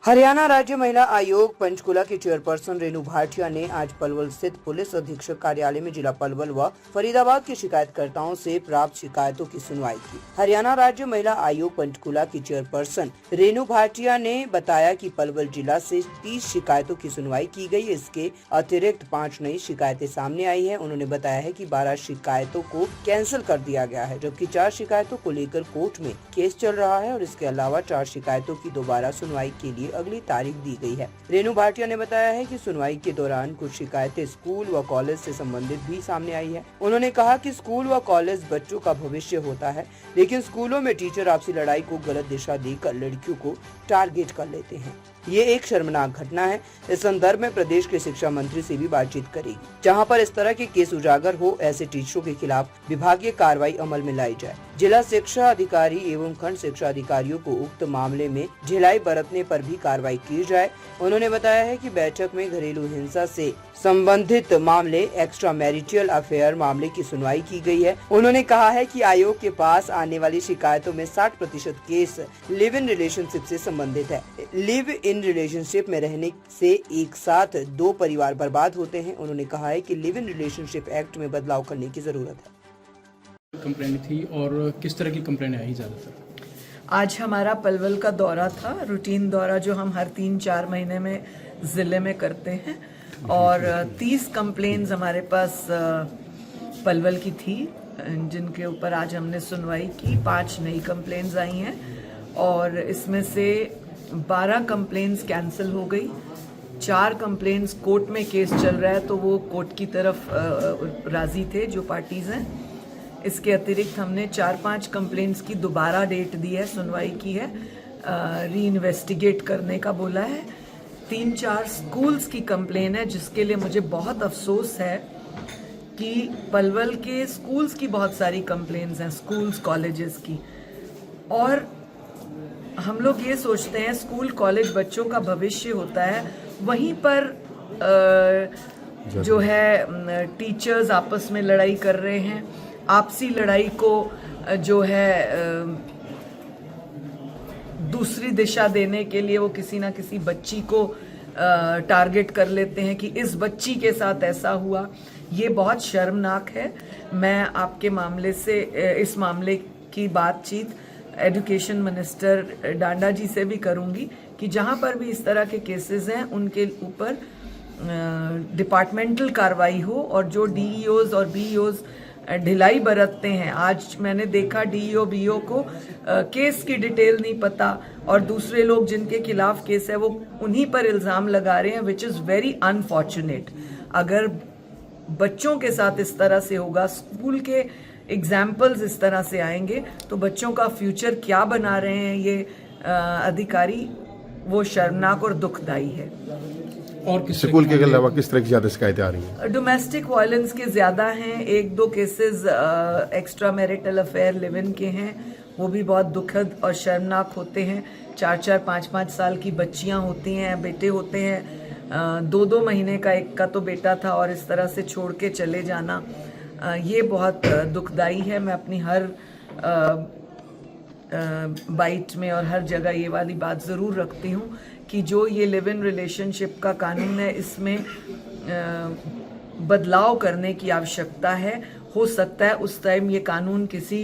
हरियाणा राज्य महिला आयोग पंचकुला की चेयरपर्सन रेनू भाटिया ने आज पलवल स्थित पुलिस अधीक्षक कार्यालय में जिला पलवल व फरीदाबाद के शिकायतकर्ताओं से प्राप्त शिकायतों की सुनवाई की। हरियाणा राज्य महिला आयोग पंचकुला की चेयरपर्सन रेनू भाटिया ने बताया कि पलवल जिला से 30 शिकायतों की सुनवाई की गई। इसके अतिरिक्त 5 नई शिकायतें सामने आई है। उन्होंने बताया है कि 12 शिकायतों को कैंसिल कर दिया गया है, जबकि 4 शिकायतों को लेकर कोर्ट में केस चल रहा है और इसके अलावा 4 शिकायतों की दोबारा सुनवाई के लिए अगली तारीख दी गई है। रेनू भाटिया ने बताया है कि सुनवाई के दौरान कुछ शिकायतें स्कूल व कॉलेज से संबंधित भी सामने आई है। उन्होंने कहा कि स्कूल व कॉलेज बच्चों का भविष्य होता है, लेकिन स्कूलों में टीचर आपसी लड़ाई को गलत दिशा देकर लड़कियों को टारगेट कर लेते हैं। ये एक शर्मनाक घटना है। इस संदर्भ में प्रदेश के शिक्षा मंत्री से भी बातचीत करेगी, जहां पर इस तरह के केस उजागर हो। ऐसे टीचरों के खिलाफ विभागीय कार्रवाई अमल में लाई जाए। जिला शिक्षा अधिकारी एवं खंड शिक्षा अधिकारियों को उक्त मामले में ढिलाई बरतने पर भी कार्रवाई की जाए। उन्होंने बताया है कि बैठक में घरेलू हिंसा से संबंधित मामले, एक्स्ट्रा मैरिटल अफेयर मामले की सुनवाई की गई है। उन्होंने कहा है कि आयोग के पास आने वाली शिकायतों में 60% केस लिव इन रिलेशनशिप से संबंधित है। लिव इन रिलेशनशिप में रहने से एक साथ 2 परिवार बर्बाद होते हैं। उन्होंने कहा है कि लिव इन रिलेशनशिप एक्ट में बदलाव करने की जरूरत है। कंप्लेंट थी और किस तरह की कंप्लेंट आई ज़्यादातर? आज हमारा पलवल का दौरा था, रूटीन दौरा जो हम हर 3-4 महीने में ज़िले में करते हैं, और 30 कंप्लेंट्स हमारे पास पलवल की थी, जिनके ऊपर आज हमने सुनवाई की। 5 नई कंप्लेंट्स आई हैं और इसमें से 12 कंप्लेंट्स कैंसिल हो गई। 4 कंप्लेंट्स कोर्ट में केस चल रहा है, तो वो कोर्ट की तरफ राज़ी थे जो पार्टीज़ हैं। इसके अतिरिक्त हमने 4-5 कंप्लेंट्स की दोबारा डेट दी है, सुनवाई की है, री इन्वेस्टिगेट करने का बोला है। 3-4 स्कूल्स की कंप्लेन है, जिसके लिए मुझे बहुत अफसोस है कि पलवल के स्कूल्स की बहुत सारी कंप्लेंट्स हैं, स्कूल्स कॉलेजेस की। और हम लोग ये सोचते हैं स्कूल कॉलेज बच्चों का भविष्य होता है, वहीं पर जो है टीचर्स आपस में लड़ाई कर रहे हैं। आपसी लड़ाई को जो है दूसरी दिशा देने के लिए वो किसी ना किसी बच्ची को टारगेट कर लेते हैं कि इस बच्ची के साथ ऐसा हुआ। ये बहुत शर्मनाक है। मैं आपके मामले से इस मामले की बातचीत एजुकेशन मिनिस्टर डांडा जी से भी करूंगी कि जहां पर भी इस तरह के केसेस हैं उनके ऊपर डिपार्टमेंटल कार्रवाई हो, और जो डीईओज और बीईओज ढिलाई बरतते हैं। आज मैंने देखा डीईओ बीईओ को केस की डिटेल नहीं पता, और दूसरे लोग जिनके खिलाफ केस है वो उन्हीं पर इल्ज़ाम लगा रहे हैं, विच इज़ वेरी अनफॉर्चुनेट। अगर बच्चों के साथ इस तरह से होगा, स्कूल के एग्जाम्पल्स इस तरह से आएंगे, तो बच्चों का फ्यूचर क्या बना रहे हैं ये अधिकारी, वो शर्मनाक और दुखदाई है। और स्कूल के अलावा किस तरह की ज्यादा शिकायतें आ रही हैं? डोमेस्टिक वायलेंस के ज्यादा हैं। 1-2 cases extra marital affair live in के हैं, वो भी बहुत दुखद और शर्मनाक होते हैं। 4-4, 5-5 साल की बच्चियां होती हैं, बेटे होते हैं 2-2 महीने का, एक का तो बेटा था, और इस तरह से छोड़ के चले जाना ये बहुत दुखदाई है। मैं अपनी हर बाइट में और हर जगह ये वाली बात ज़रूर रखती हूँ कि जो ये लिव इन रिलेशनशिप का कानून है, इसमें बदलाव करने की आवश्यकता है। हो सकता है उस टाइम ये कानून किसी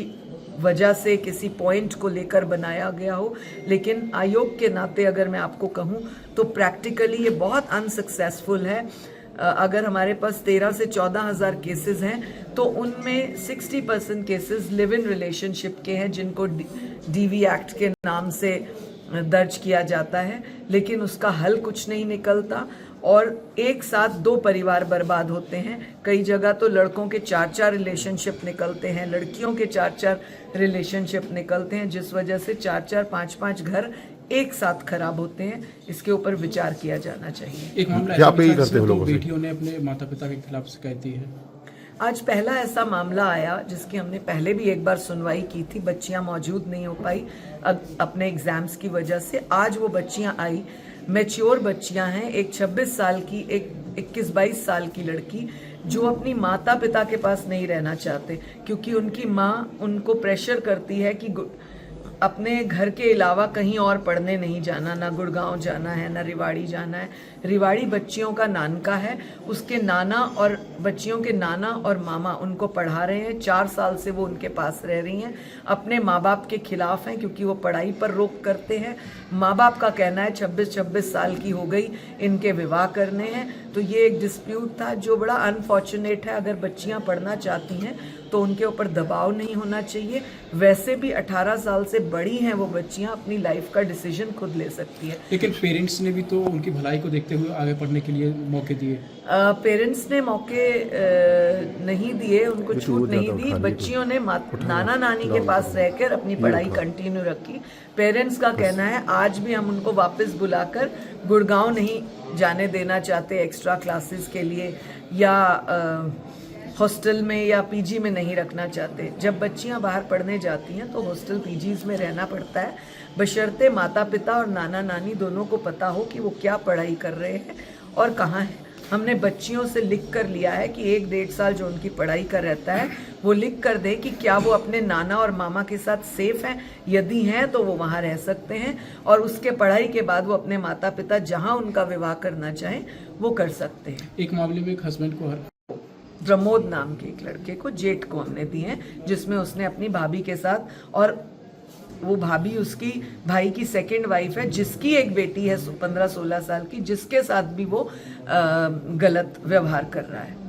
वजह से, किसी पॉइंट को लेकर बनाया गया हो, लेकिन आयोग के नाते अगर मैं आपको कहूँ तो प्रैक्टिकली ये बहुत अनसक्सेसफुल है। अगर हमारे पास 13 से 14 हज़ार केसेस हैं, तो उनमें 60% केसेस लिव इन रिलेशनशिप के हैं, जिनको डीवी एक्ट के नाम से दर्ज किया जाता है, लेकिन उसका हल कुछ नहीं निकलता, और एक साथ 2 परिवार बर्बाद होते हैं। कई जगह तो लड़कों के 4-4 रिलेशनशिप निकलते हैं, लड़कियों के 4-4 रिलेशनशिप निकलते हैं, जिस वजह से 4-4, 5-5 घर एक साथ खराब होते हैं। इसके ऊपर विचार किया जाना चाहिए। एक मामला बेटियों ने अपने माता पिता के खिलाफ शिकायत दी है। आज पहला ऐसा मामला आया जिसकी हमने पहले भी एक बार सुनवाई की थी। बच्चियां मौजूद नहीं हो पाई अपने एग्जाम्स की वजह से। आज वो बच्चियां आई, मैच्योर बच्चियां हैं, एक 26 साल की, एक 21-22 साल की लड़की, जो अपनी माता पिता के पास नहीं रहना चाहते, क्योंकि उनकी माँ उनको प्रेशर करती है कि अपने घर के अलावा कहीं और पढ़ने नहीं जाना, ना गुड़गांव जाना है, ना रिवाड़ी जाना है। रिवाड़ी बच्चियों का नानका है, उसके नाना और बच्चियों के नाना और मामा उनको पढ़ा रहे हैं। 4 साल से वो उनके पास रह रही हैं। अपने माँ बाप के खिलाफ हैं क्योंकि वो पढ़ाई पर रोक करते हैं। माँ बाप का कहना है 26 साल की हो गई, इनके विवाह करने हैं। तो ये एक डिस्प्यूट था जो बड़ा अनफॉर्चुनेट है। अगर बच्चियां पढ़ना चाहती हैं तो उनके ऊपर दबाव नहीं होना चाहिए। वैसे भी 18 साल से बड़ी हैं वो बच्चियां, अपनी लाइफ का डिसीजन खुद ले सकती है। लेकिन पेरेंट्स ने भी तो उनकी भलाई को देखते हुए आगे पढ़ने के लिए मौके दिए। पेरेंट्स ने मौके नहीं दिए, उनको छूट नहीं दी। बच्चियों ने नाना नानी के पास रहकर अपनी पढ़ाई कंटिन्यू रखी। पेरेंट्स का कहना है आज भी हम उनको वापस बुलाकर गुड़गांव नहीं जाने देना चाहते एक्स्ट्रा क्लासेस के लिए, या हॉस्टल में या पीजी में नहीं रखना चाहते। जब बच्चियां बाहर पढ़ने जाती हैं तो हॉस्टल पीजीज में रहना पड़ता है, बशर्ते माता पिता और नाना नानी दोनों को पता हो कि वो क्या पढ़ाई कर रहे हैं और कहाँ हैं। हमने बच्चियों से लिख कर लिया है कि 1-1.5 साल जो उनकी पढ़ाई का रहता है वो लिख कर दे कि क्या वो अपने नाना और मामा के साथ सेफ हैं। यदि हैं तो वो वहाँ रह सकते हैं, और उसके पढ़ाई के बाद वो अपने माता पिता जहाँ उनका विवाह करना चाहें वो कर सकते हैं। एक मामले में एक हस्बैंड को प्रमोद नाम के एक लड़के को, जेठ को हमने दिए हैं, जिसमें उसने अपनी भाभी के साथ, और वो भाभी उसकी भाई की सेकंड वाइफ है, जिसकी एक बेटी है 15-16 साल की, जिसके साथ भी वो गलत व्यवहार कर रहा है।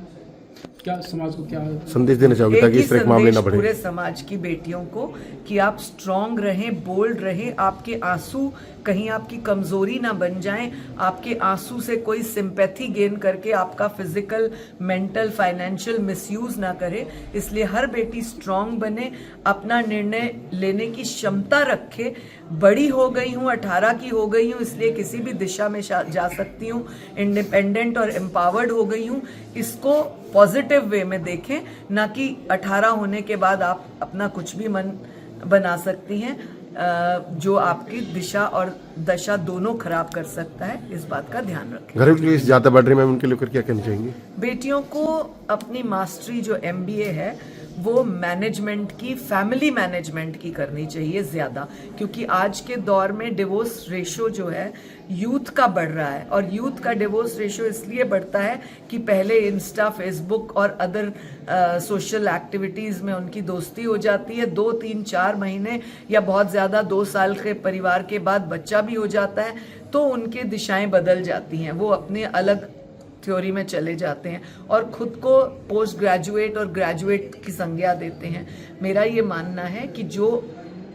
क्या समाज को क्या संदेश देना चाहोगे ताकि इस तरह के मामले ना बढ़े? पूरे समाज की बेटियों को कि आप स्ट्रांग रहें, बोल्ड रहें, आपके आंसू कहीं आपकी कमजोरी ना बन जाएं, आपके आंसू से कोई सिंपैथी गेन करके आपका फिजिकल, मेंटल, फाइनेंशियल मिसयूज ना करे। इसलिए हर बेटी स्ट्रांग बने, अपना निर्णय लेने की क्षमता रखे। बड़ी हो गई हूँ, 18 की हो गई हूँ, इसलिए किसी भी दिशा में जा सकती हूँ, इंडिपेंडेंट और एम्पावर्ड हो गई हूँ। इसको पॉजिटिव वे में देखें, ना कि 18 होने के बाद आप अपना कुछ भी मन बना सकती हैं जो आपकी दिशा और दशा दोनों खराब कर सकता है। इस बात का ध्यान रखें। घर में ज्यादा बढ़ रही है, उनके लेकर क्या कहना चाहेंगे? बेटियों को अपनी मास्टरी जो MBA है वो मैनेजमेंट की, फैमिली मैनेजमेंट की करनी चाहिए ज़्यादा, क्योंकि आज के दौर में डिवोर्स रेशो जो है यूथ का बढ़ रहा है। और यूथ का डिवोर्स रेशो इसलिए बढ़ता है कि पहले इंस्टा, फेसबुक और अदर सोशल एक्टिविटीज़ में उनकी दोस्ती हो जाती है। 2, 3, 4 महीने या बहुत ज़्यादा 2 साल के परिवार के बाद बच्चा भी हो जाता है, तो उनकी दिशाएं बदल जाती हैं। वो अपने अलग थ्योरी में चले जाते हैं और खुद को पोस्ट ग्रेजुएट और ग्रेजुएट की संज्ञा देते हैं। मेरा ये मानना है कि जो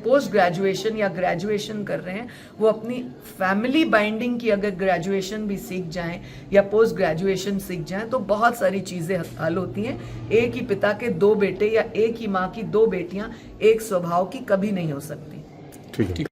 पोस्ट ग्रेजुएशन या ग्रेजुएशन कर रहे हैं वो अपनी फैमिली बाइंडिंग की अगर ग्रेजुएशन भी सीख जाएं या पोस्ट ग्रेजुएशन सीख जाएं तो बहुत सारी चीज़ें हल होती हैं। एक ही पिता के 2 बेटे या एक ही माँ की 2 बेटियां एक स्वभाव की कभी नहीं हो सकती। ठीक है।